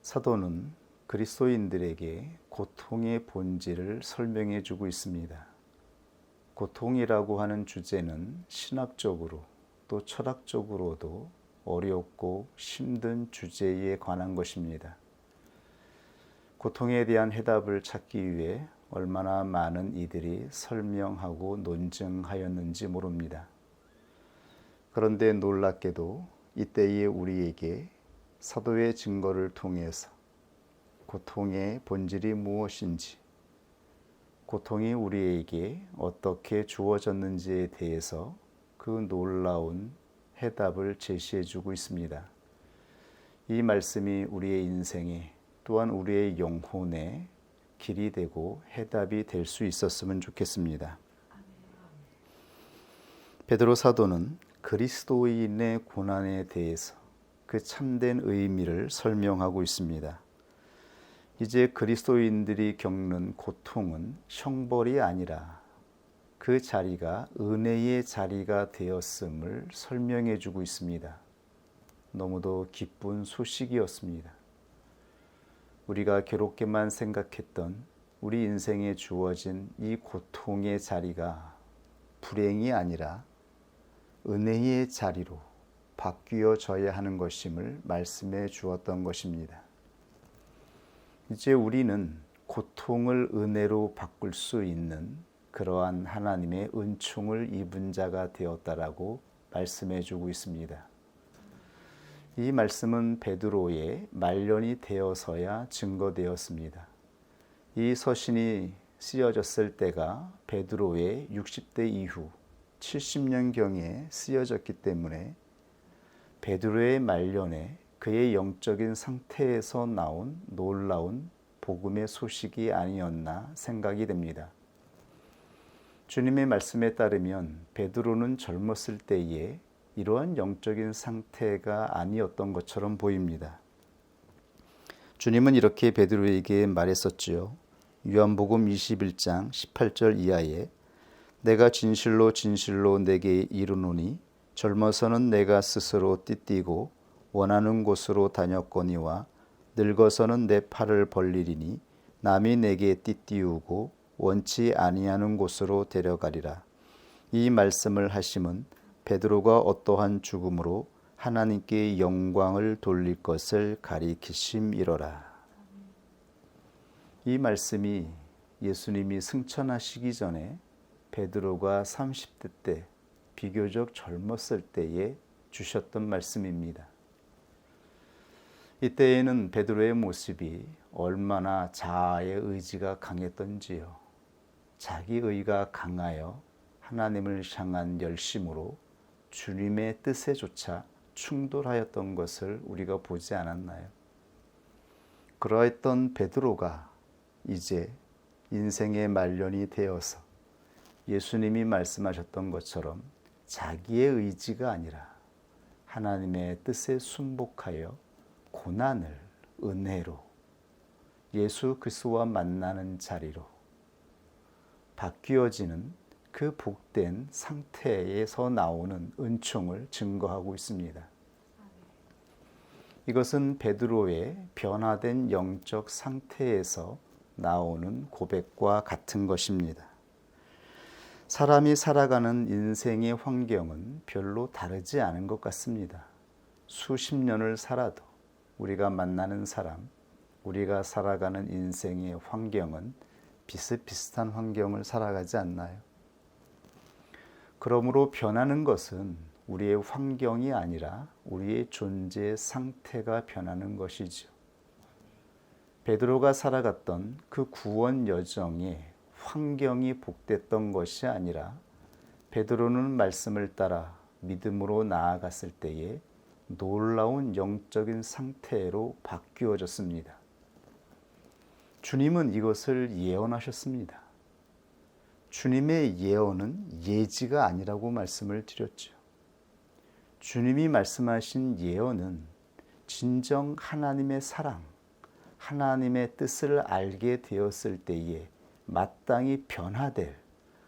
사도는 그리스도인들에게 고통의 본질을 설명해 주고 있습니다. 고통이라고 하는 주제는 신학적으로 또 철학적으로도 어렵고 힘든 주제에 관한 것입니다. 고통에 대한 해답을 찾기 위해 얼마나 많은 이들이 설명하고 논증하였는지 모릅니다. 그런데 놀랍게도 이때의 우리에게 사도의 증거를 통해서 고통의 본질이 무엇인지, 고통이 우리에게 어떻게 주어졌는지에 대해서 그 놀라운 해답을 제시해 주고 있습니다. 이 말씀이 우리의 인생에 또한 우리의 영혼에 길이 되고 해답이 될 수 있었으면 좋겠습니다. 베드로 사도는 그리스도인의 고난에 대해서 그 참된 의미를 설명하고 있습니다. 이제 그리스도인들이 겪는 고통은 형벌이 아니라 그 자리가 은혜의 자리가 되었음을 설명해 주고 있습니다. 너무도 기쁜 소식이었습니다. 우리가 괴롭게만 생각했던 우리 인생에 주어진 이 고통의 자리가 불행이 아니라 은혜의 자리로 바뀌어져야 하는 것임을 말씀해 주었던 것입니다. 이제 우리는 고통을 은혜로 바꿀 수 있는 그러한 하나님의 은총을 입은 자가 되었다라고 말씀해 주고 있습니다. 이 말씀은 베드로의 말년이 되어서야 증거되었습니다. 이 서신이 쓰여졌을 때가 베드로의 60대 이후 70년경에 쓰여졌기 때문에 베드로의 말년에 그의 영적인 상태에서 나온 놀라운 복음의 소식이 아니었나 생각이 됩니다. 주님의 말씀에 따르면 베드로는 젊었을 때에 이러한 영적인 상태가 아니었던 것처럼 보입니다. 주님은 이렇게 베드로에게 말했었지요. 요한복음 21장 18절 이하에 내가 진실로 진실로 내게 이르노니 젊어서는 내가 스스로 띠띠고 원하는 곳으로 다녔거니와 늙어서는 내 팔을 벌리리니 남이 내게 띠띠우고 원치 아니하는 곳으로 데려가리라. 이 말씀을 하심은 베드로가 어떠한 죽음으로 하나님께 영광을 돌릴 것을 가리키심이로라. 이 말씀이 예수님이 승천하시기 전에 베드로가 30대 때 비교적 젊었을 때에 주셨던 말씀입니다. 이때에는 베드로의 모습이 얼마나 자아의 의지가 강했던지요. 자기 의가 강하여 하나님을 향한 열심으로 주님의 뜻에조차 충돌하였던 것을 우리가 보지 않았나요? 그러했던 베드로가 이제 인생의 말년이 되어서 예수님이 말씀하셨던 것처럼 자기의 의지가 아니라 하나님의 뜻에 순복하여 고난을 은혜로 예수 그리스도와 만나는 자리로 바뀌어지는 그 복된 상태에서 나오는 은총을 증거하고 있습니다. 이것은 베드로의 변화된 영적 상태에서 나오는 고백과 같은 것입니다. 사람이 살아가는 인생의 환경은 별로 다르지 않은 것 같습니다. 수십 년을 살아도 우리가 만나는 사람, 우리가 살아가는 인생의 환경은 비슷비슷한 환경을 살아가지 않나요? 그러므로 변하는 것은 우리의 환경이 아니라 우리의 존재의 상태가 변하는 것이죠. 베드로가 살아갔던 그 구원 여정에 환경이 복됐던 것이 아니라 베드로는 말씀을 따라 믿음으로 나아갔을 때에 놀라운 영적인 상태로 바뀌어졌습니다. 주님은 이것을 예언하셨습니다. 주님의 예언은 예지가 아니라고 말씀을 드렸죠. 주님이 말씀하신 예언은 진정 하나님의 사랑, 하나님의 뜻을 알게 되었을 때에 마땅히 변화될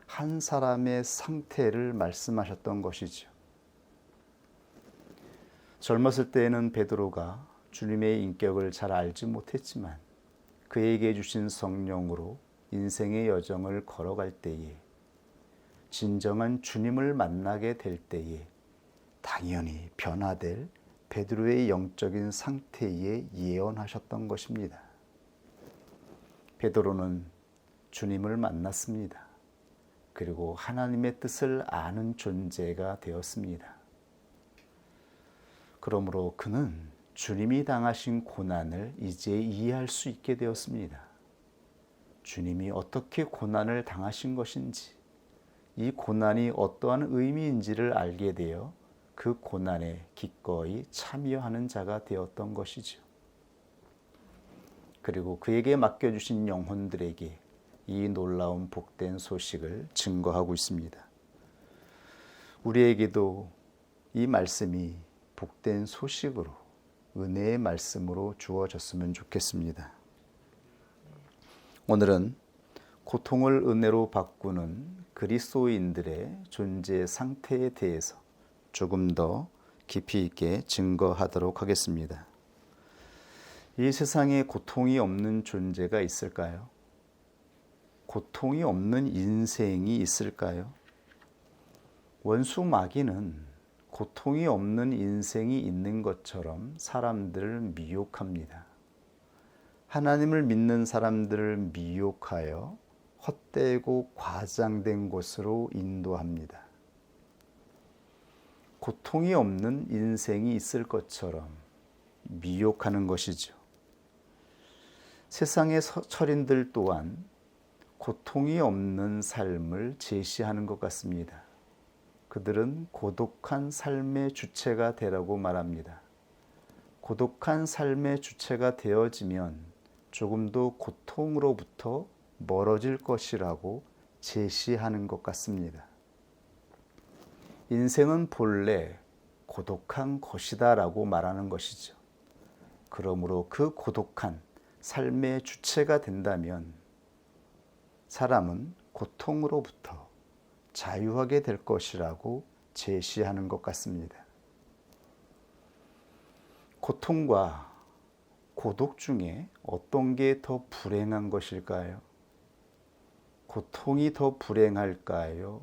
한 사람의 상태를 말씀하셨던 것이죠. 젊었을 때에는 베드로가 주님의 인격을 잘 알지 못했지만 그에게 주신 성령으로 인생의 여정을 걸어갈 때에 진정한 주님을 만나게 될 때에 당연히 변화될 베드로의 영적인 상태에 예언하셨던 것입니다. 베드로는 주님을 만났습니다. 그리고 하나님의 뜻을 아는 존재가 되었습니다. 그러므로 그는 주님이 당하신 고난을 이제 이해할 수 있게 되었습니다. 주님이 어떻게 고난을 당하신 것인지, 이 고난이 어떠한 의미인지를 알게 되어 그 고난에 기꺼이 참여하는 자가 되었던 것이죠. 그리고 그에게 맡겨주신 영혼들에게 이 놀라운 복된 소식을 증거하고 있습니다. 우리에게도 이 말씀이 복된 소식으로, 은혜의 말씀으로 주어졌으면 좋겠습니다. 오늘은 고통을 은혜로 바꾸는 그리스도인들의 존재 상태에 대해서 조금 더 깊이 있게 증거하도록 하겠습니다. 이 세상에 고통이 없는 존재가 있을까요? 고통이 없는 인생이 있을까요? 원수 마귀는 고통이 없는 인생이 있는 것처럼 사람들을 미혹합니다. 하나님을 믿는 사람들을 미혹하여 헛되고 과장된 곳으로 인도합니다. 고통이 없는 인생이 있을 것처럼 미혹하는 것이죠. 세상의 철인들 또한 고통이 없는 삶을 제시하는 것 같습니다. 그들은 고독한 삶의 주체가 되라고 말합니다. 고독한 삶의 주체가 되어지면 조금도 고통으로부터 멀어질 것이라고 제시하는 것 같습니다. 인생은 본래 고독한 것이다라고 말하는 것이죠. 그러므로 그 고독한 삶의 주체가 된다면 사람은 고통으로부터 자유하게 될 것이라고 제시하는 것 같습니다. 고통과 고독 중에 어떤 게 더 불행한 것일까요? 고통이 더 불행할까요?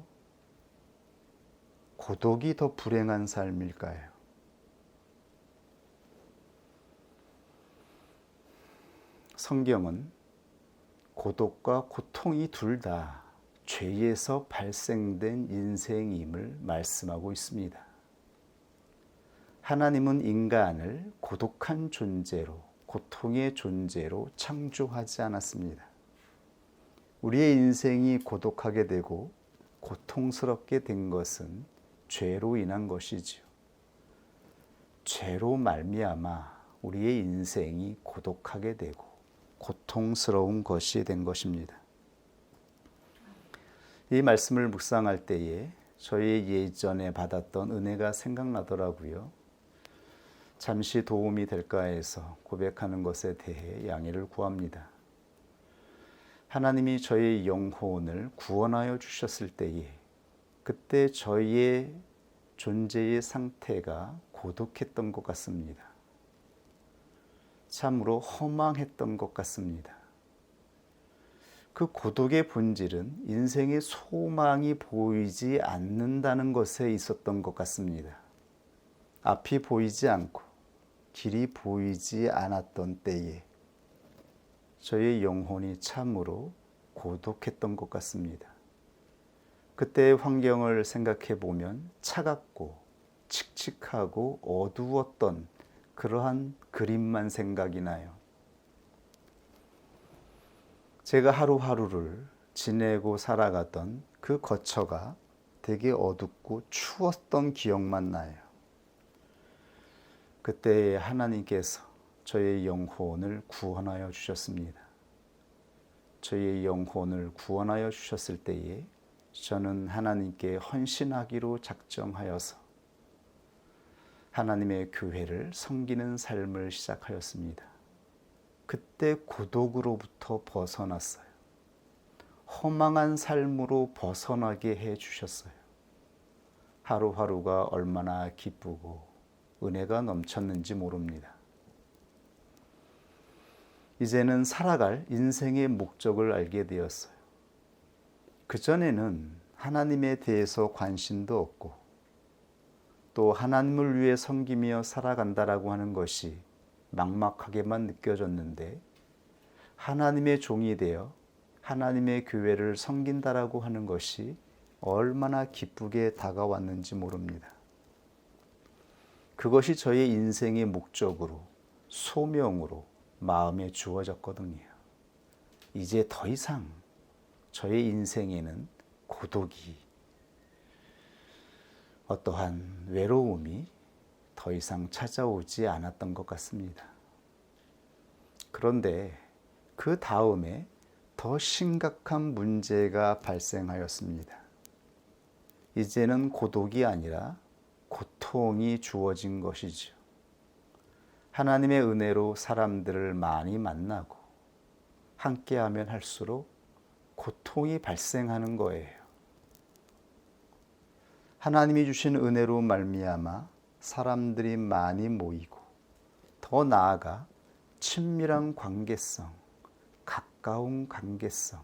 고독이 더 불행한 삶일까요? 성경은 고독과 고통이 둘 다 죄에서 발생된 인생임을 말씀하고 있습니다. 하나님은 인간을 고독한 존재로, 고통의 존재로 창조하지 않았습니다. 우리의 인생이 고독하게 되고 고통스럽게 된 것은 죄로 인한 것이지요. 죄로 말미암아 우리의 인생이 고독하게 되고 고통스러운 것이 된 것입니다. 이 말씀을 묵상할 때에 저희 예전에 받았던 은혜가 생각나더라고요. 잠시 도움이 될까 해서 고백하는 것에 대해 양해를 구합니다. 하나님이 저의 영혼을 구원하여 주셨을 때에 그때 저희의 존재의 상태가 고독했던 것 같습니다. 참으로 허망했던 것 같습니다. 그 고독의 본질은 인생의 소망이 보이지 않는다는 것에 있었던 것 같습니다. 앞이 보이지 않고 길이 보이지 않았던 때에 저의 영혼이 참으로 고독했던 것 같습니다. 그때의 환경을 생각해 보면 차갑고 칙칙하고 어두웠던 그러한 그림만 생각이 나요. 제가 하루하루를 지내고 살아가던 그 거처가 되게 어둡고 추웠던 기억만 나요. 그때 하나님께서 저의 영혼을 구원하여 주셨습니다. 저의 영혼을 구원하여 주셨을 때에 저는 하나님께 헌신하기로 작정하여서 하나님의 교회를 섬기는 삶을 시작하였습니다. 그때 고독으로부터 벗어났어요. 허망한 삶으로 벗어나게 해 주셨어요. 하루하루가 얼마나 기쁘고 은혜가 넘쳤는지 모릅니다. 이제는 살아갈 인생의 목적을 알게 되었어요. 그전에는 하나님에 대해서 관심도 없고 또 하나님을 위해 섬기며 살아간다라고 하는 것이 막막하게만 느껴졌는데, 하나님의 종이 되어 하나님의 교회를 섬긴다라고 하는 것이 얼마나 기쁘게 다가왔는지 모릅니다. 그것이 저의 인생의 목적으로, 소명으로 마음에 주어졌거든요. 이제 더 이상 저의 인생에는 고독이, 어떠한 외로움이 더 이상 찾아오지 않았던 것 같습니다. 그런데 그 다음에 더 심각한 문제가 발생하였습니다. 이제는 고독이 아니라 고통이 주어진 것이죠. 하나님의 은혜로 사람들을 많이 만나고 함께하면 할수록 고통이 발생하는 거예요. 하나님이 주신 은혜로 말미암아 사람들이 많이 모이고, 더 나아가 친밀한 관계성, 가까운 관계성,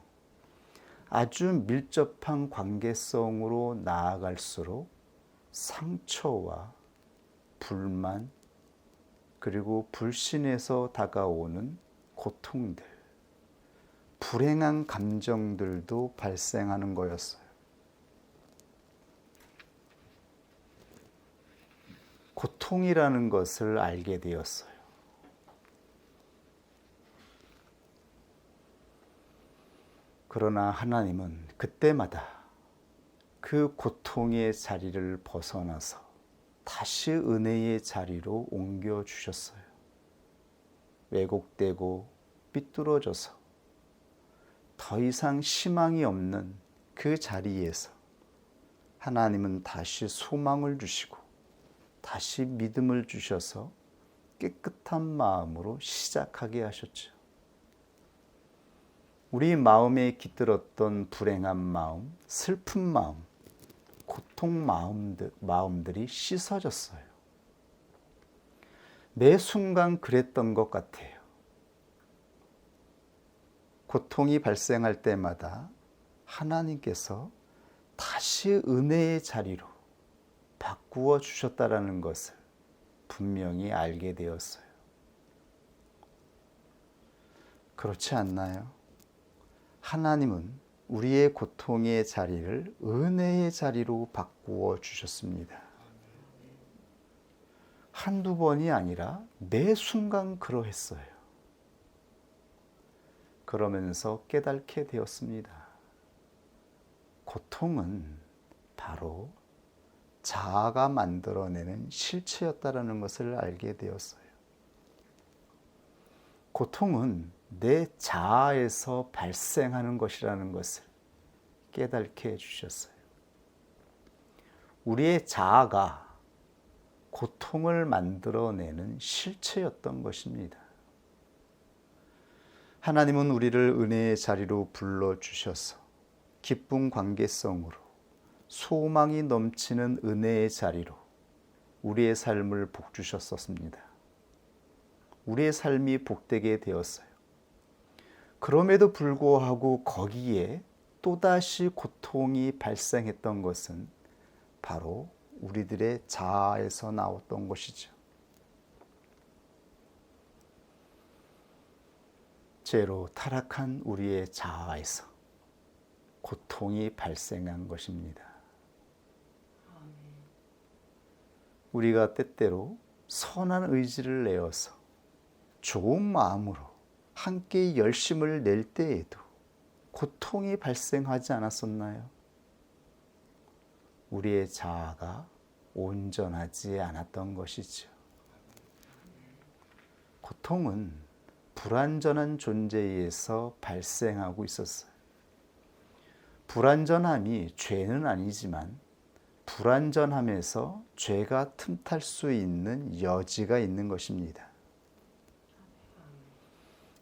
아주 밀접한 관계성으로 나아갈수록 상처와 불만, 그리고 불신에서 다가오는 고통들, 불행한 감정들도 발생하는 거였어요. 고통이라는 것을 알게 되었어요. 그러나 하나님은 그때마다 그 고통의 자리를 벗어나서 다시 은혜의 자리로 옮겨주셨어요. 왜곡되고 삐뚤어져서 더 이상 희망이 없는 그 자리에서 하나님은 다시 소망을 주시고 다시 믿음을 주셔서 깨끗한 마음으로 시작하게 하셨죠. 우리 마음에 깃들었던 불행한 마음, 슬픈 마음, 고통 마음들이 씻어졌어요. 매 순간 그랬던 것 같아요. 고통이 발생할 때마다 하나님께서 다시 은혜의 자리로 바꾸어 주셨다라는 것을 분명히 알게 되었어요. 그렇지 않나요? 하나님은 우리의 고통의 자리를 은혜의 자리로 바꾸어 주셨습니다. 한두 번이 아니라 매 순간 그러했어요. 그러면서 깨닫게 되었습니다. 고통은 바로 자아가 만들어내는 실체였다라는 것을 알게 되었어요. 고통은 내 자아에서 발생하는 것이라는 것을 깨닫게 해주셨어요. 우리의 자아가 고통을 만들어내는 실체였던 것입니다. 하나님은 우리를 은혜의 자리로 불러주셔서 기쁜 관계성으로, 소망이 넘치는 은혜의 자리로 우리의 삶을 복주셨었습니다. 우리의 삶이 복되게 되었어요. 그럼에도 불구하고 거기에 또다시 고통이 발생했던 것은 바로 우리들의 자아에서 나왔던 것이죠. 죄로 타락한 우리의 자아에서 고통이 발생한 것입니다. 우리가 때때로 선한 의지를 내어서 좋은 마음으로 함께 열심을 낼 때에도 고통이 발생하지 않았었나요? 우리의 자아가 온전하지 않았던 것이죠. 고통은 불완전한 존재에서 발생하고 있었어요. 불완전함이 죄는 아니지만 불완전함에서 죄가 틈탈 수 있는 여지가 있는 것입니다.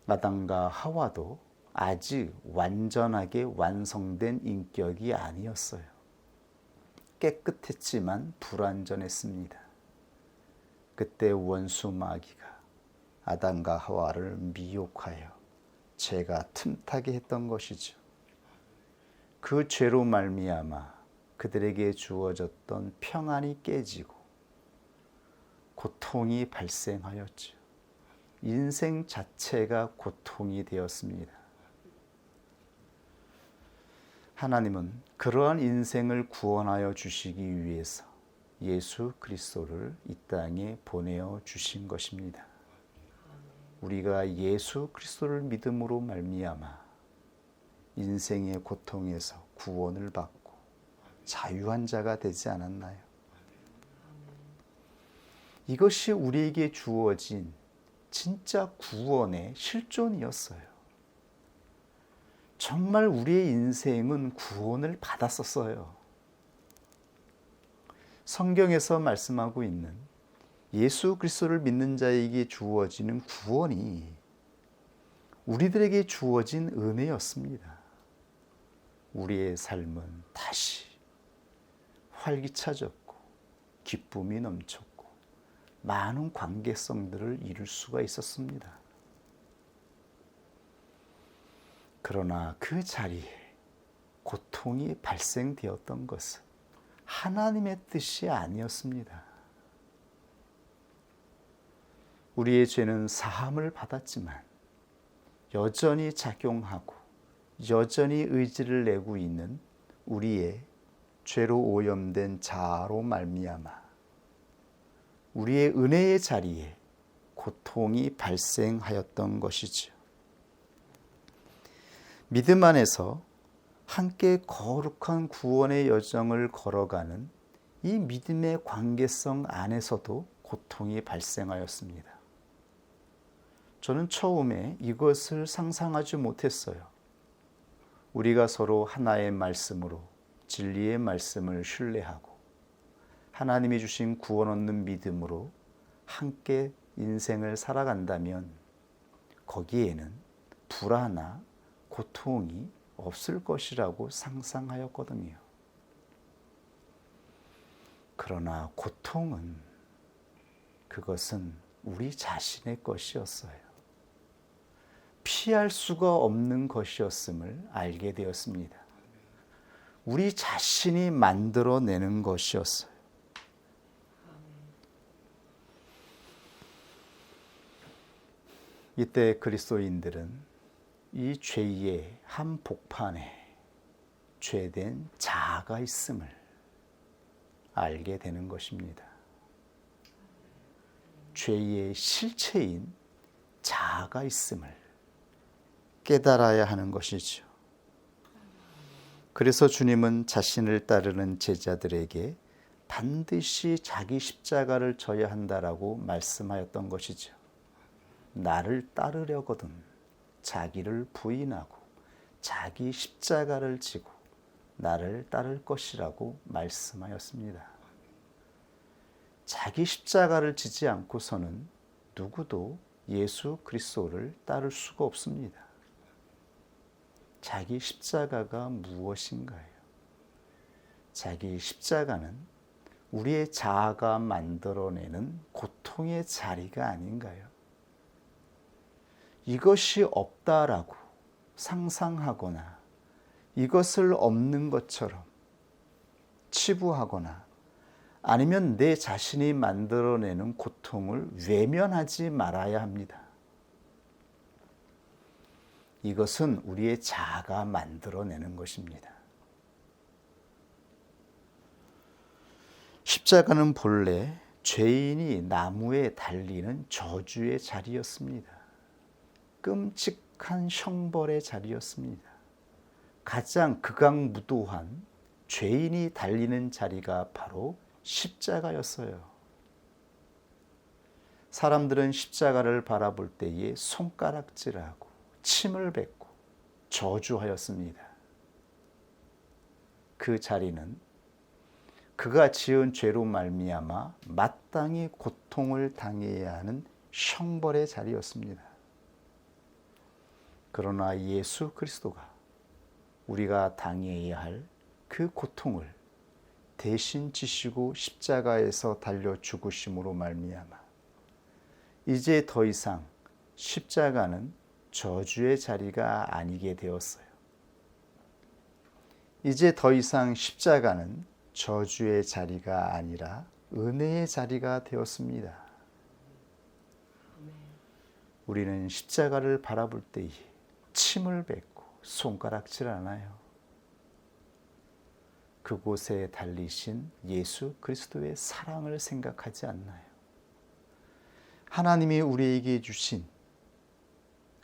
아담과 하와도 아직 완전하게 완성된 인격이 아니었어요. 깨끗했지만 불완전했습니다. 그때 원수 마귀가 아담과 하와를 미혹하여 죄가 틈타게 했던 것이죠. 그 죄로 말미암아 그들에게 주어졌던 평안이 깨지고 고통이 발생하였죠. 인생 자체가 고통이 되었습니다. 하나님은 그러한 인생을 구원하여 주시기 위해서 예수 그리스도를 이 땅에 보내어 주신 것입니다. 우리가 예수 그리스도를 믿음으로 말미암아 인생의 고통에서 구원을 받고 자유한 자가 되지 않았나요? 이것이 우리에게 주어진 진짜 구원의 실존이었어요. 정말 우리의 인생은 구원을 받았었어요. 성경에서 말씀하고 있는 예수 그리스도를 믿는 자에게 주어지는 구원이 우리들에게 주어진 은혜였습니다. 우리의 삶은 다시 활기차졌고 기쁨이 넘쳤고 많은 관계성들을 이룰 수가 있었습니다. 그러나 그 자리에 고통이 발생되었던 것은 하나님의 뜻이 아니었습니다. 우리의 죄는 사함을 받았지만 여전히 작용하고 여전히 의지를 내고 있는 우리의 죄로 오염된 자아로 말미암아 우리의 은혜의 자리에 고통이 발생하였던 것이죠. 믿음 안에서 함께 거룩한 구원의 여정을 걸어가는 이 믿음의 관계성 안에서도 고통이 발생하였습니다. 저는 처음에 이것을 상상하지 못했어요. 우리가 서로 하나의 말씀으로 진리의 말씀을 신뢰하고 하나님이 주신 구원 얻는 믿음으로 함께 인생을 살아간다면 거기에는 불화나 고통이 없을 것이라고 상상하였거든요. 그러나 고통은 그것은 우리 자신의 것이었어요. 피할 수가 없는 것이었음을 알게 되었습니다. 우리 자신이 만들어내는 것이었어요. 이때 그리스도인들은 이 죄의 한복판에 죄된 자아가 있음을 알게 되는 것입니다. 죄의 실체인 자아가 있음을 깨달아야 하는 것이죠. 그래서 주님은 자신을 따르는 제자들에게 반드시 자기 십자가를 져야 한다라고 말씀하였던 것이죠. 나를 따르려거든 자기를 부인하고 자기 십자가를 지고 나를 따를 것이라고 말씀하였습니다. 자기 십자가를 지지 않고서는 누구도 예수 그리스도를 따를 수가 없습니다. 자기 십자가가 무엇인가요? 자기 십자가는 우리의 자아가 만들어내는 고통의 자리가 아닌가요? 이것이 없다라고 상상하거나 이것을 없는 것처럼 치부하거나 아니면 내 자신이 만들어내는 고통을 외면하지 말아야 합니다. 이것은 우리의 자아가 만들어내는 것입니다. 십자가는 본래 죄인이 나무에 달리는 저주의 자리였습니다. 끔찍한 형벌의 자리였습니다. 가장 극악무도한 죄인이 달리는 자리가 바로 십자가였어요. 사람들은 십자가를 바라볼 때에 손가락질하고 침을 뱉고 저주하였습니다. 그 자리는 그가 지은 죄로 말미암아 마땅히 고통을 당해야 하는 형벌의 자리였습니다. 그러나 예수 그리스도가 우리가 당해야 할 그 고통을 대신 지시고 십자가에서 달려 죽으심으로 말미암아 이제 더 이상 십자가는 저주의 자리가 아니게 되었어요. 이제 더 이상 십자가는 저주의 자리가 아니라 은혜의 자리가 되었습니다. 우리는 십자가를 바라볼 때에 침을 뱉고 손가락질 않아요. 그곳에 달리신 예수 그리스도의 사랑을 생각하지 않나요? 하나님이 우리에게 주신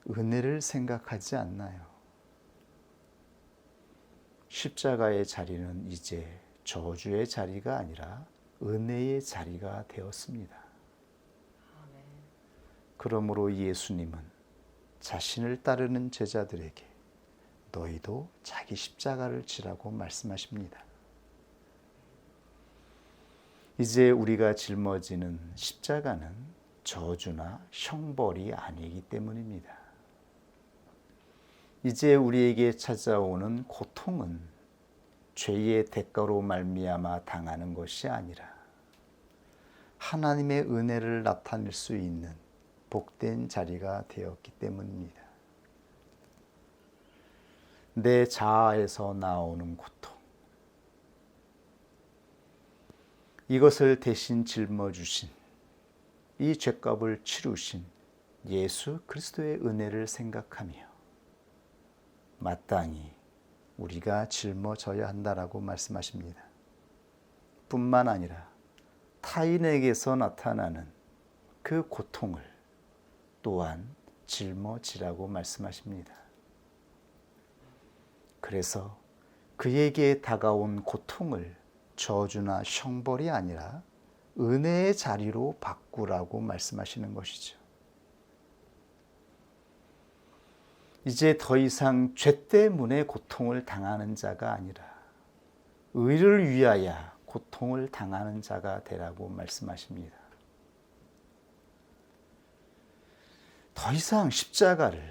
은혜를 생각하지 않나요? 십자가의 자리는 이제 저주의 자리가 아니라 은혜의 자리가 되었습니다. 그러므로 예수님은 자신을 따르는 제자들에게 너희도 자기 십자가를 지라고 말씀하십니다. 이제 우리가 짊어지는 십자가는 저주나 형벌이 아니기 때문입니다. 이제 우리에게 찾아오는 고통은 죄의 대가로 말미암아 당하는 것이 아니라 하나님의 은혜를 나타낼 수 있는 복된 자리가 되었기 때문입니다. 내 자아에서 나오는 고통, 이것을 대신 짊어주신 이 죄값을 치루신 예수 그리스도의 은혜를 생각하며 마땅히 우리가 짊어져야 한다라고 말씀하십니다. 뿐만 아니라 타인에게서 나타나는 그 고통을 또한 짊어지라고 말씀하십니다. 그래서 그에게 다가온 고통을 저주나 형벌이 아니라 은혜의 자리로 바꾸라고 말씀하시는 것이죠. 이제 더 이상 죄 때문에 고통을 당하는 자가 아니라 의를 위하여 고통을 당하는 자가 되라고 말씀하십니다. 더 이상 십자가를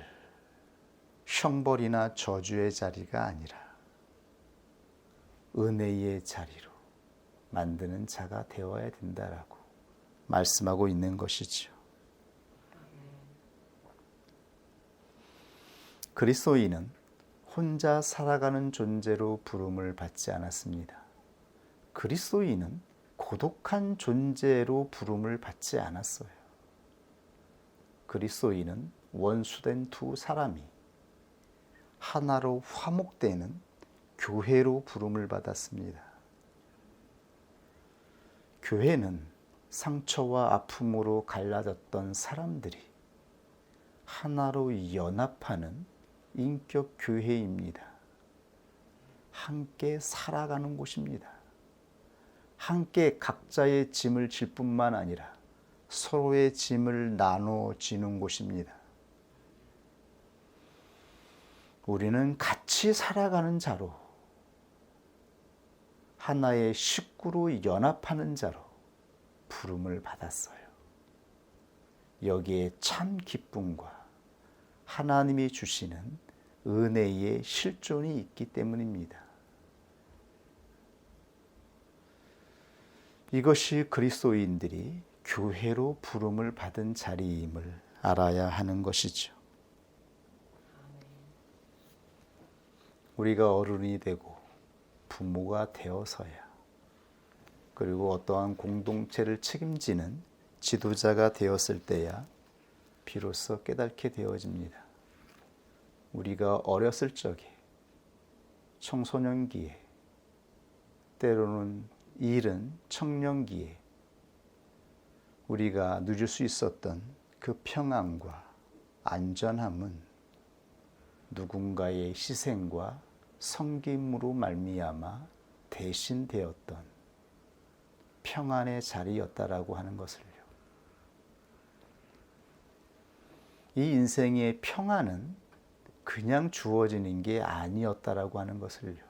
형벌이나 저주의 자리가 아니라 은혜의 자리로 만드는 자가 되어야 된다라고 말씀하고 있는 것이죠. 그리스도인은 혼자 살아가는 존재로 부름을 받지 않았습니다. 그리스도인은 고독한 존재로 부름을 받지 않았어요. 그리스도인은 원수된 두 사람이 하나로 화목되는 교회로 부름을 받았습니다. 교회는 상처와 아픔으로 갈라졌던 사람들이 하나로 연합하는 인격 교회입니다. 함께 살아가는 곳입니다. 함께 각자의 짐을 질 뿐만 아니라 서로의 짐을 나눠지는 곳입니다. 우리는 같이 살아가는 자로, 하나의 식구로 연합하는 자로 부름을 받았어요. 여기에 참 기쁨과 하나님이 주시는 은혜의 실존이 있기 때문입니다. 이것이 그리스도인들이 교회로 부름을 받은 자리임을 알아야 하는 것이죠. 우리가 어른이 되고 부모가 되어서야, 그리고 어떠한 공동체를 책임지는 지도자가 되었을 때야 비로소 깨닫게 되어집니다. 우리가 어렸을 적에, 청소년기에, 때로는 이른 청년기에 우리가 누릴 수 있었던 그 평안과 안전함은 누군가의 희생과 섬김으로 말미암아 대신 되었던 평안의 자리였다라고 하는 것을요. 이 인생의 평안은 그냥 주어지는 게 아니었다라고 하는 것을요.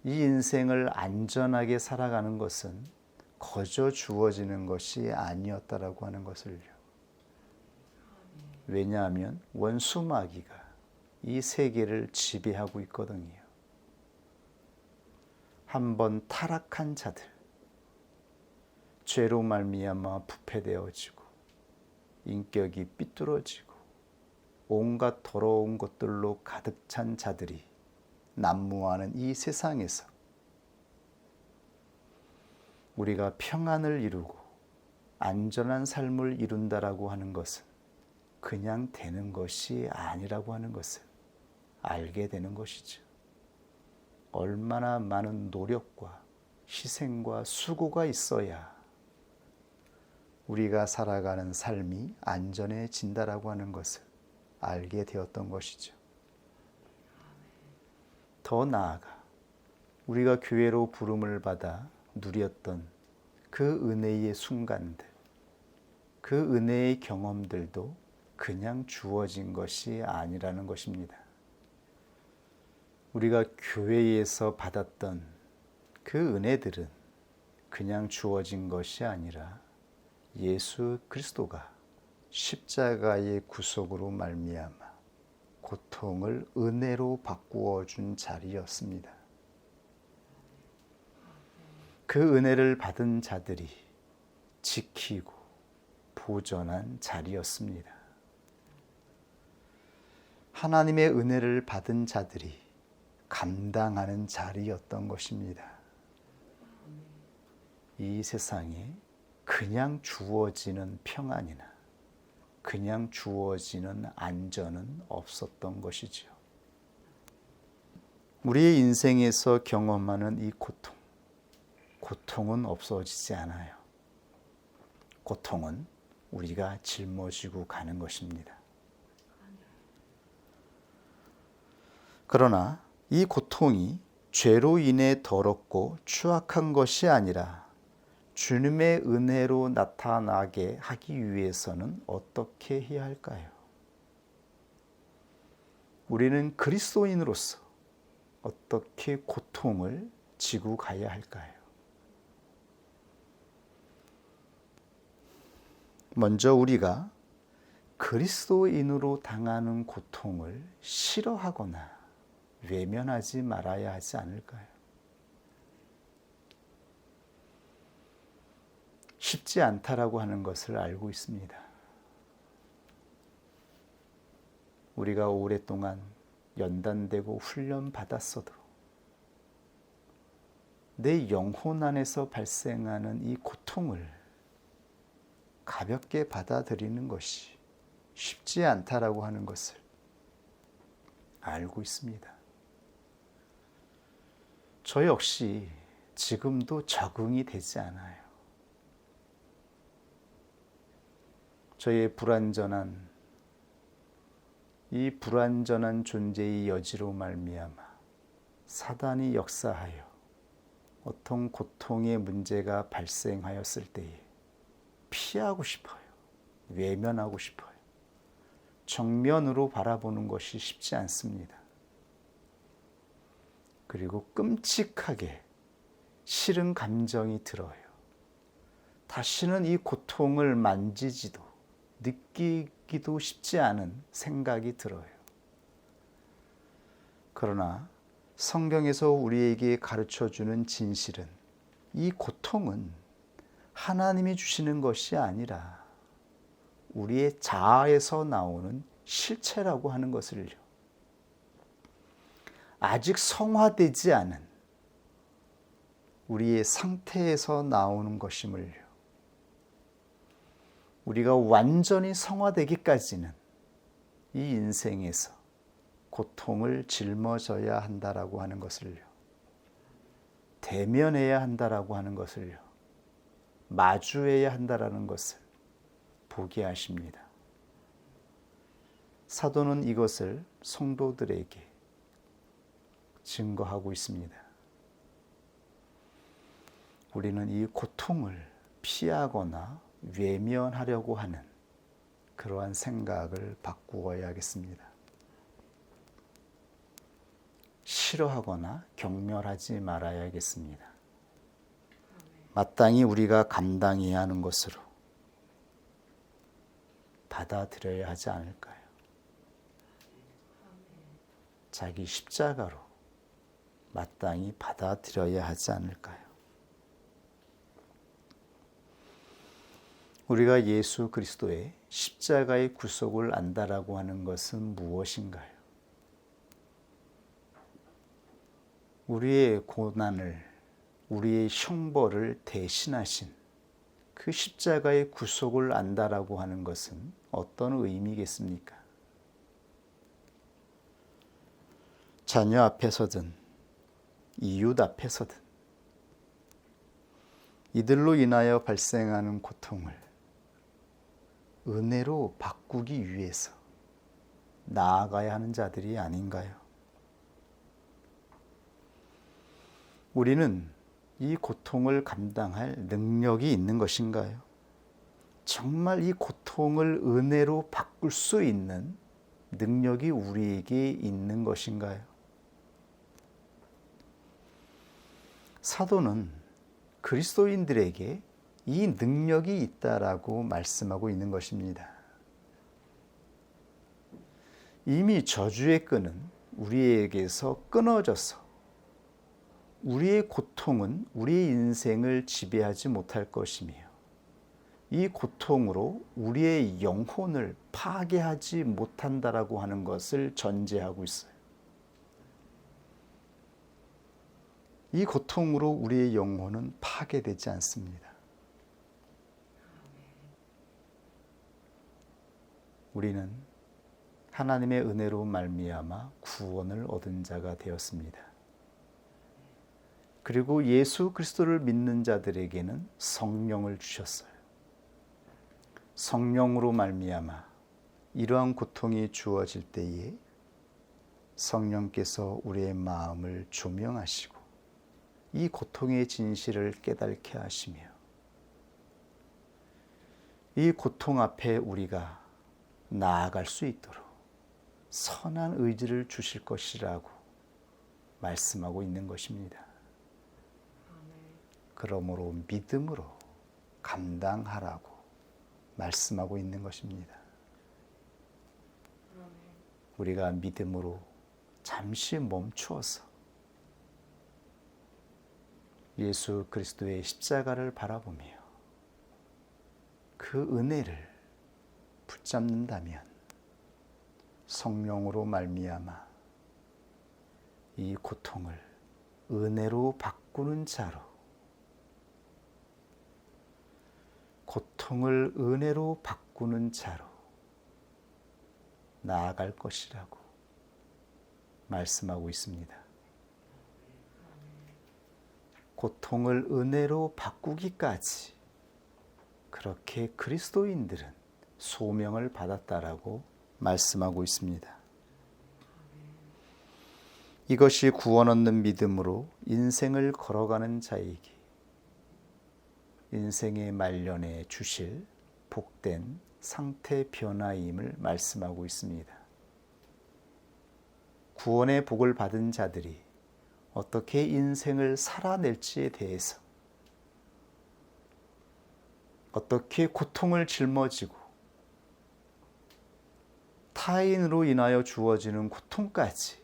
이 인생을 안전하게 살아가는 것은 거저 주어지는 것이 아니었다라고 하는 것을요. 왜냐하면 원수 마귀가 이 세계를 지배하고 있거든요. 한번 타락한 자들, 죄로 말미암아 부패되어지고 인격이 삐뚤어지고 온갖 더러운 것들로 가득 찬 자들이 난무하는 이 세상에서 우리가 평안을 이루고 안전한 삶을 이룬다라고 하는 것은 그냥 되는 것이 아니라고 하는 것을 알게 되는 것이죠. 얼마나 많은 노력과 희생과 수고가 있어야 우리가 살아가는 삶이 안전해진다라고 하는 것을 알게 되었던 것이죠. 더 나아가 우리가 교회로 부름을 받아 누렸던 그 은혜의 순간들, 그 은혜의 경험들도 그냥 주어진 것이 아니라는 것입니다. 우리가 교회에서 받았던 그 은혜들은 그냥 주어진 것이 아니라 예수 그리스도가 십자가의 구속으로 말미암아 고통을 은혜로 바꾸어 준 자리였습니다. 그 은혜를 받은 자들이 지키고 보존한 자리였습니다. 하나님의 은혜를 받은 자들이 감당하는 자리였던 것입니다. 이 세상에 그냥 주어지는 평안이나 그냥 주어지는 안전은 없었던 것이죠. 우리의 인생에서 경험하는 이 고통은 없어지지 않아요. 고통은 우리가 짊어지고 가는 것입니다. 그러나 이 고통이 죄로 인해 더럽고 추악한 것이 아니라 주님의 은혜로 나타나게 하기 위해서는 어떻게 해야 할까요? 우리는 그리스도인으로서 어떻게 고통을 지고 가야 할까요? 먼저 우리가 그리스도인으로 당하는 고통을 싫어하거나 외면하지 말아야 하지 않을까요? 쉽지 않다라고 하는 것을 알고 있습니다. 우리가 오랫동안 연단되고 훈련받았어도 내 영혼 안에서 발생하는 이 고통을 가볍게 받아들이는 것이 쉽지 않다라고 하는 것을 알고 있습니다. 저 역시 지금도 적응이 되지 않아요. 저의 이 불완전한 존재의 여지로 말미암아 사단이 역사하여 어떤 고통의 문제가 발생하였을 때에 피하고 싶어요. 외면하고 싶어요. 정면으로 바라보는 것이 쉽지 않습니다. 그리고 끔찍하게 싫은 감정이 들어요. 다시는 이 고통을 만지지도 느끼기도 쉽지 않은 생각이 들어요. 그러나 성경에서 우리에게 가르쳐주는 진실은 이 고통은 하나님이 주시는 것이 아니라 우리의 자아에서 나오는 실체라고 하는 것을요. 아직 성화되지 않은 우리의 상태에서 나오는 것임을요. 우리가 완전히 성화되기까지는 이 인생에서 고통을 짊어져야 한다라고 하는 것을요. 대면해야 한다라고 하는 것을요. 마주해야 한다라는 것을 보게 하십니다. 사도는 이것을 성도들에게 증거하고 있습니다. 우리는 이 고통을 피하거나 외면하려고 하는 그러한 생각을 바꾸어야겠습니다. 싫어하거나 경멸하지 말아야겠습니다. 마땅히 우리가 감당해야 하는 것으로 받아들여야 하지 않을까요? 자기 십자가로 마땅히 받아들여야 하지 않을까요? 우리가 예수 그리스도의 십자가의 구속을 안다라고 하는 것은 무엇인가요? 우리의 고난을, 우리의 형벌을 대신하신 그 십자가의 구속을 안다라고 하는 것은 어떤 의미겠습니까? 자녀 앞에서든 이웃 앞에서든 이들로 인하여 발생하는 고통을 은혜로 바꾸기 위해서 나아가야 하는 자들이 아닌가요? 우리는 이 고통을 감당할 능력이 있는 것인가요? 정말 이 고통을 은혜로 바꿀 수 있는 능력이 우리에게 있는 것인가요? 사도는 그리스도인들에게 이 능력이 있다라고 말씀하고 있는 것입니다. 이미 저주의 끈은 우리에게서 끊어져서 우리의 고통은 우리의 인생을 지배하지 못할 것이며 이 고통으로 우리의 영혼을 파괴하지 못한다라고 하는 것을 전제하고 있어요. 이 고통으로 우리의 영혼은 파괴되지 않습니다. 우리는 하나님의 은혜로 말미암아 구원을 얻은 자가 되었습니다. 그리고 예수 그리스도를 믿는 자들에게는 성령을 주셨어요. 성령으로 말미암아 이러한 고통이 주어질 때에 성령께서 우리의 마음을 조명하시고 이 고통의 진실을 깨닫게 하시며 이 고통 앞에 우리가 나아갈 수 있도록 선한 의지를 주실 것이라고 말씀하고 있는 것입니다. 그러므로 믿음으로 감당하라고 말씀하고 있는 것입니다. 우리가 믿음으로 잠시 멈추어서 예수 그리스도의 십자가를 바라보며 그 은혜를 붙잡는다면 성령으로 말미암아 이 고통을 은혜로 바꾸는 자로, 고통을 은혜로 바꾸는 자로 나아갈 것이라고 말씀하고 있습니다. 고통을 은혜로 바꾸기까지 그렇게 그리스도인들은 소명을 받았다라고 말씀하고 있습니다. 이것이 구원 얻는 믿음으로 인생을 걸어가는 자에게 인생의 말년에 주실 복된 상태 변화임을 말씀하고 있습니다. 구원의 복을 받은 자들이 어떻게 인생을 살아낼지에 대해서, 어떻게 고통을 짊어지고 타인으로 인하여 주어지는 고통까지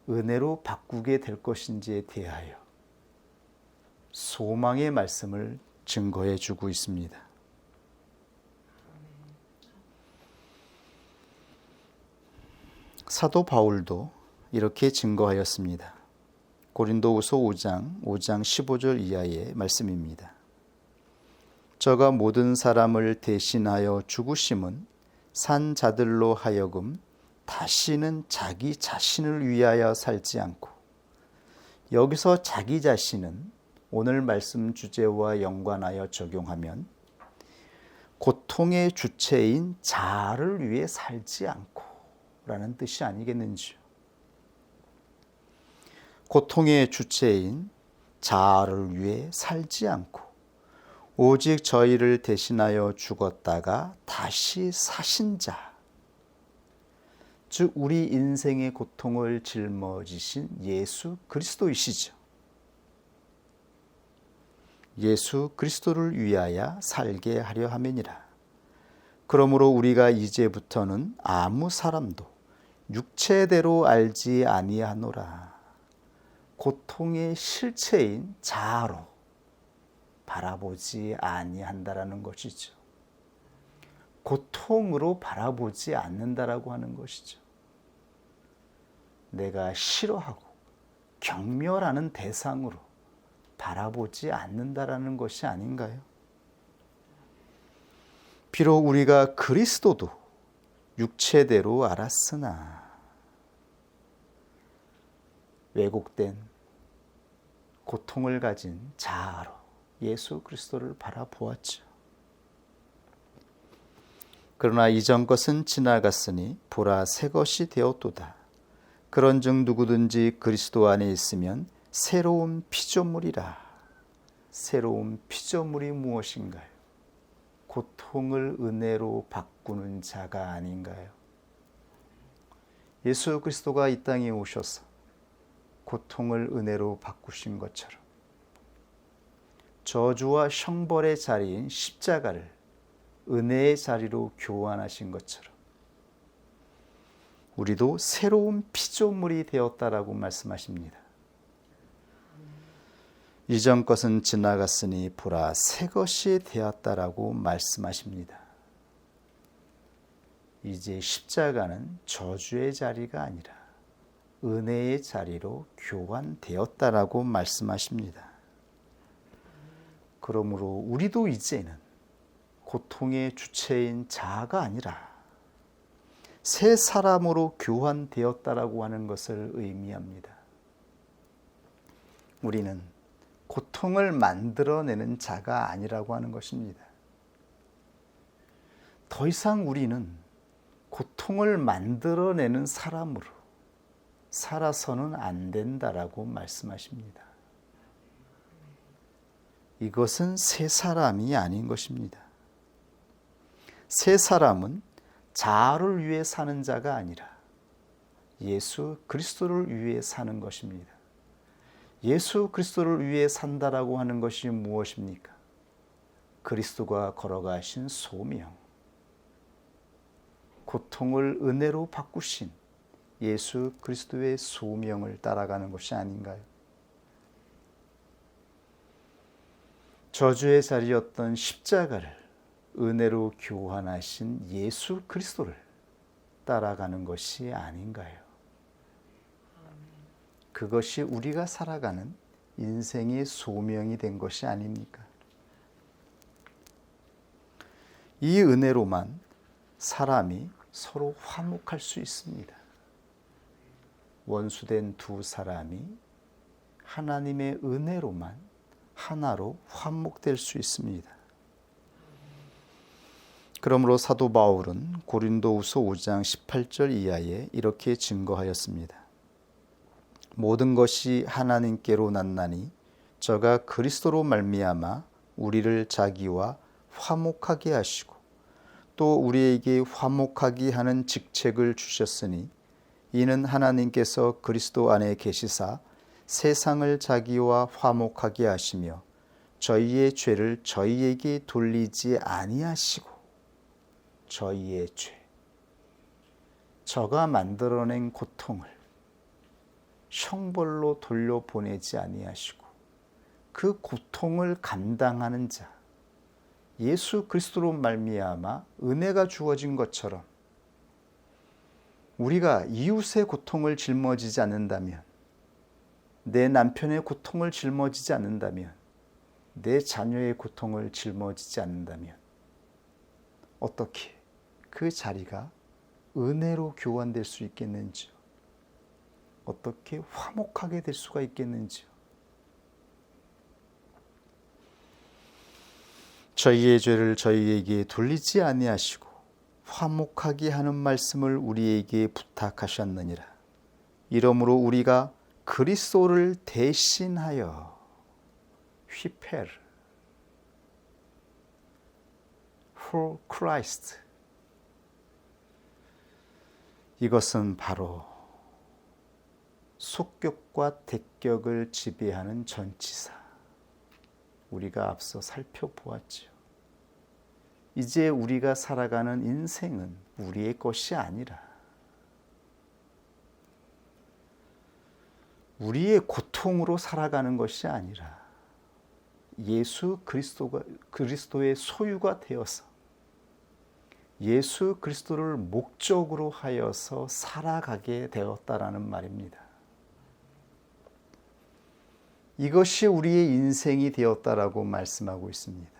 은혜로 바꾸게 될 것인지에 대하여 소망의 말씀을 증거해 주고 있습니다. 사도 바울도 이렇게 증거하였습니다. 고린도후서 5장 15절 이하의 말씀입니다. 저가 모든 사람을 대신하여 죽으심은 산 자들로 하여금 다시는 자기 자신을 위하여 살지 않고, 여기서 자기 자신은 오늘 말씀 주제와 연관하여 적용하면 고통의 주체인 자아를 위해 살지 않고 라는 뜻이 아니겠는지요. 고통의 주체인 자아를 위해 살지 않고 오직 저희를 대신하여 죽었다가 다시 사신 자, 즉 우리 인생의 고통을 짊어지신 예수 그리스도이시죠. 예수 그리스도를 위하여 살게 하려 함이니라. 그러므로 우리가 이제부터는 아무 사람도 육체대로 알지 아니하노라. 고통의 실체인 자아로 바라보지 아니한다라는 것이죠. 고통으로 바라보지 않는다라고 하는 것이죠. 내가 싫어하고 경멸하는 대상으로 바라보지 않는다라는 것이 아닌가요? 비록 우리가 그리스도도 육체대로 알았으나 왜곡된 고통을 가진 자아로 예수 그리스도를 바라보았죠. 그러나 이전 것은 지나갔으니 보라 새 것이 되었도다. 그런즉 누구든지 그리스도 안에 있으면 새로운 피조물이라. 새로운 피조물이 무엇인가요? 고통을 은혜로 바꾸는 자가 아닌가요? 예수 그리스도가 이 땅에 오셔서 고통을 은혜로 바꾸신 것처럼 저주와 형벌의 자리인 십자가를 은혜의 자리로 교환하신 것처럼 우리도 새로운 피조물이 되었다라고 말씀하십니다. 이전 것은 지나갔으니 보라 새 것이 되었다라고 말씀하십니다. 이제 십자가는 저주의 자리가 아니라 은혜의 자리로 교환되었다라고 말씀하십니다. 그러므로 우리도 이제는 고통의 주체인 자아가 아니라 새 사람으로 교환되었다라고 하는 것을 의미합니다. 우리는 고통을 만들어내는 자가 아니라고 하는 것입니다. 더 이상 우리는 고통을 만들어내는 사람으로 살아서는 안 된다라고 말씀하십니다. 이것은 새 사람이 아닌 것입니다. 새 사람은 자아를 위해 사는 자가 아니라 예수 그리스도를 위해 사는 것입니다. 예수 그리스도를 위해 산다라고 하는 것이 무엇입니까? 그리스도가 걸어가신 소명, 고통을 은혜로 바꾸신 예수 그리스도의 소명을 따라가는 것이 아닌가요? 저주의 자리였던 십자가를 은혜로 교환하신 예수 그리스도를 따라가는 것이 아닌가요? 그것이 우리가 살아가는 인생의 소명이 된 것이 아닙니까? 이 은혜로만 사람이 서로 화목할 수 있습니다. 원수된 두 사람이 하나님의 은혜로만 하나로 화목될 수 있습니다. 그러므로 사도 바울은 고린도후서 5장 18절 이하에 이렇게 증거하였습니다. 모든 것이 하나님께로 났나니 저가 그리스도로 말미암아 우리를 자기와 화목하게 하시고 또 우리에게 화목하게 하는 직책을 주셨으니 이는 하나님께서 그리스도 안에 계시사 세상을 자기와 화목하게 하시며 저희의 죄를 저희에게 돌리지 아니하시고 저희의 죄, 저가 만들어낸 고통을 형벌로 돌려보내지 아니하시고 그 고통을 감당하는 자 예수 그리스도로 말미암아 은혜가 주어진 것처럼 우리가 이웃의 고통을 짊어지지 않는다면, 내 남편의 고통을 짊어지지 않는다면, 내 자녀의 고통을 짊어지지 않는다면 어떻게 그 자리가 은혜로 교환될 수 있겠는지요? 어떻게 화목하게 될 수가 있겠는지요? 저희의 죄를 저희에게 돌리지 아니하시고 화목하게 하는 말씀을 우리에게 부탁하셨느니라. 이러므로 우리가 그리스도를 대신하여 휘페르 for Christ, 이것은 바로 속격과 대격을 지배하는 전치사, 우리가 앞서 살펴보았죠. 이제 우리가 살아가는 인생은 우리의 것이 아니라 우리의 고통으로 살아가는 것이 아니라 예수 그리스도의 소유가 되어서 예수 그리스도를 목적으로 하여서 살아가게 되었다라는 말입니다. 이것이 우리의 인생이 되었다라고 말씀하고 있습니다.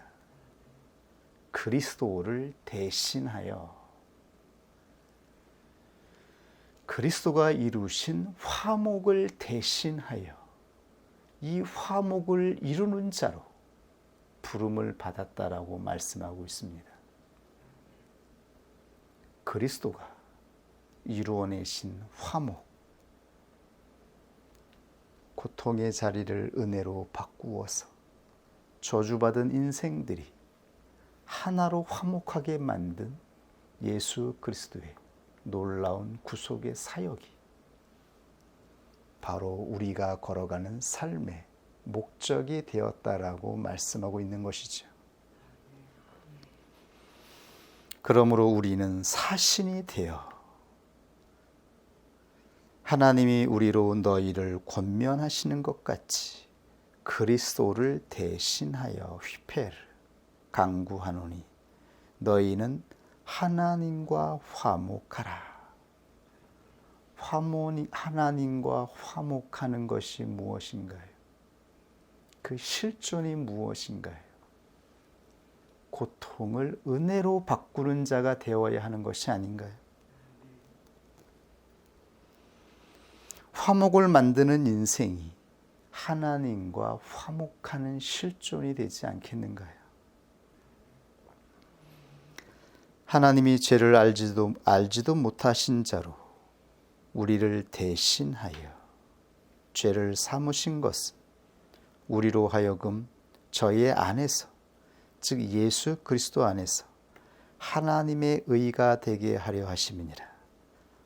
그리스도를 대신하여 그리스도가 이루신 화목을 대신하여 이 화목을 이루는 자로 부름을 받았다라고 말씀하고 있습니다. 그리스도가 이루어내신 화목, 고통의 자리를 은혜로 바꾸어서 저주받은 인생들이 하나로 화목하게 만든 예수 그리스도의 놀라운 구속의 사역이 바로 우리가 걸어가는 삶의 목적이 되었다라고 말씀하고 있는 것이죠. 그러므로 우리는 사신이 되어 하나님이 우리로 너희를 권면하시는 것 같이 그리스도를 대신하여 휘폐를 강구하노니 너희는 하나님과 화목하라. 하나님과 화목하는 것이 무엇인가요? 그 실존이 무엇인가요? 고통을 은혜로 바꾸는 자가 되어야 하는 것이 아닌가요? 화목을 만드는 인생이 하나님과 화목하는 실존이 되지 않겠는가요? 하나님이 죄를 알지도 못하신 자로 우리를 대신하여 죄를 삼으신 것은 우리로 하여금 저의 안에서, 즉 예수 그리스도 안에서 하나님의 의가 되게 하려 하심이니라.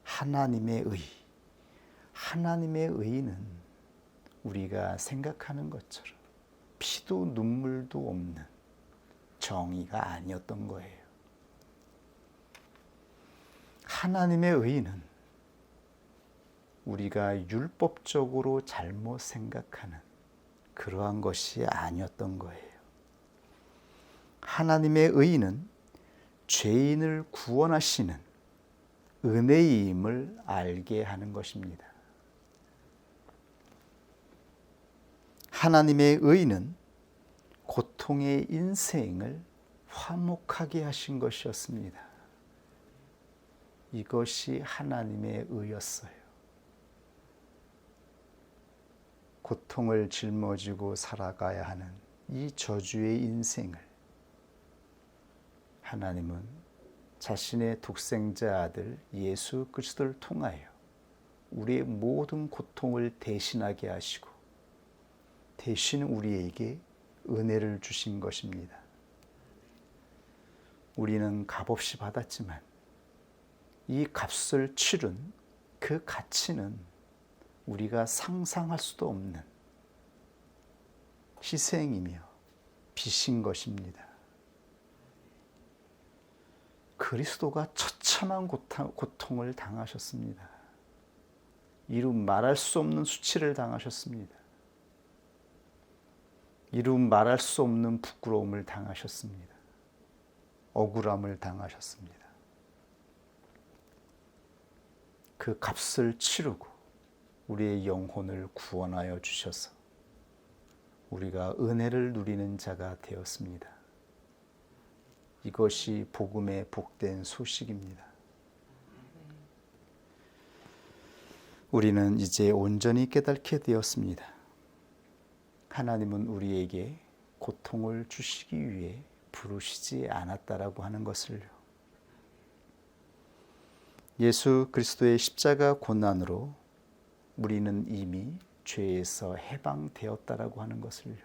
하나님의 의는 우리가 생각하는 것처럼 피도 눈물도 없는 정의가 아니었던 거예요. 하나님의 의는 우리가 율법적으로 잘못 생각하는 그러한 것이 아니었던 거예요. 하나님의 의는 죄인을 구원하시는 은혜임을 알게 하는 것입니다. 하나님의 의는 고통의 인생을 화목하게 하신 것이었습니다. 이것이 하나님의 의였어요. 고통을 짊어지고 살아가야 하는 이 저주의 인생을 하나님은 자신의 독생자 아들 예수 그리스도를 통하여 우리의 모든 고통을 대신하게 하시고 대신 우리에게 은혜를 주신 것입니다. 우리는 값없이 받았지만 이 값을 치른 그 가치는 우리가 상상할 수도 없는 희생이며 빚인 것입니다. 그리스도가 처참한 고통을 당하셨습니다. 이루 말할 수 없는 수치를 당하셨습니다. 이루 말할 수 없는 부끄러움을 당하셨습니다. 억울함을 당하셨습니다. 그 값을 치르고 우리의 영혼을 구원하여 주셔서 우리가 은혜를 누리는 자가 되었습니다. 이것이 복음의 복된 소식입니다. 우리는 이제 온전히 깨닫게 되었습니다. 하나님은 우리에게 고통을 주시기 위해 부르시지 않았다라고 하는 것을요. 예수 그리스도의 십자가 고난으로 우리는 이미 죄에서 해방되었다라고 하는 것을요.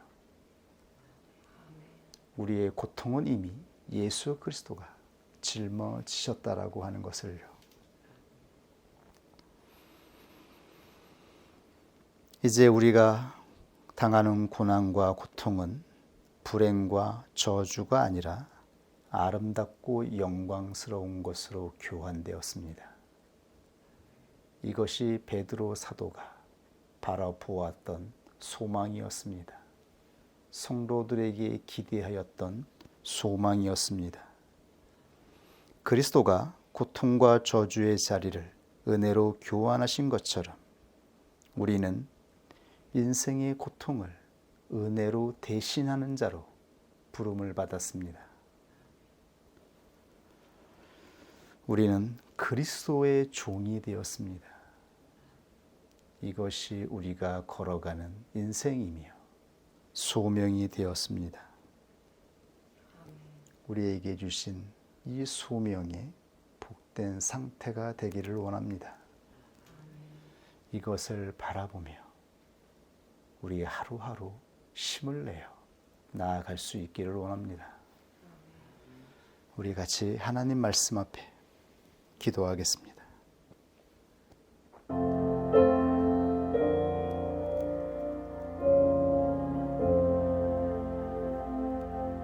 우리의 고통은 이미 예수 그리스도가 짊어지셨다라고 하는 것을요. 이제 우리가 당하는 고난과 고통은 불행과 저주가 아니라 아름답고 영광스러운 것으로 교환되었습니다. 이것이 베드로 사도가 바라보았던 소망이었습니다. 성도들에게 기대하였던 소망이었습니다. 그리스도가 고통과 저주의 자리를 은혜로 교환하신 것처럼 우리는 인생의 고통을 은혜로 대신하는 자로 부름을 받았습니다. 우리는 그리스도의 종이 되었습니다. 이것이 우리가 걸어가는 인생이며 소명이 되었습니다. 우리에게 주신 이 소명의 복된 상태가 되기를 원합니다. 이것을 바라보며 우리 하루하루 힘을 내어 나아갈 수 있기를 원합니다. 우리 같이 하나님 말씀 앞에 기도하겠습니다.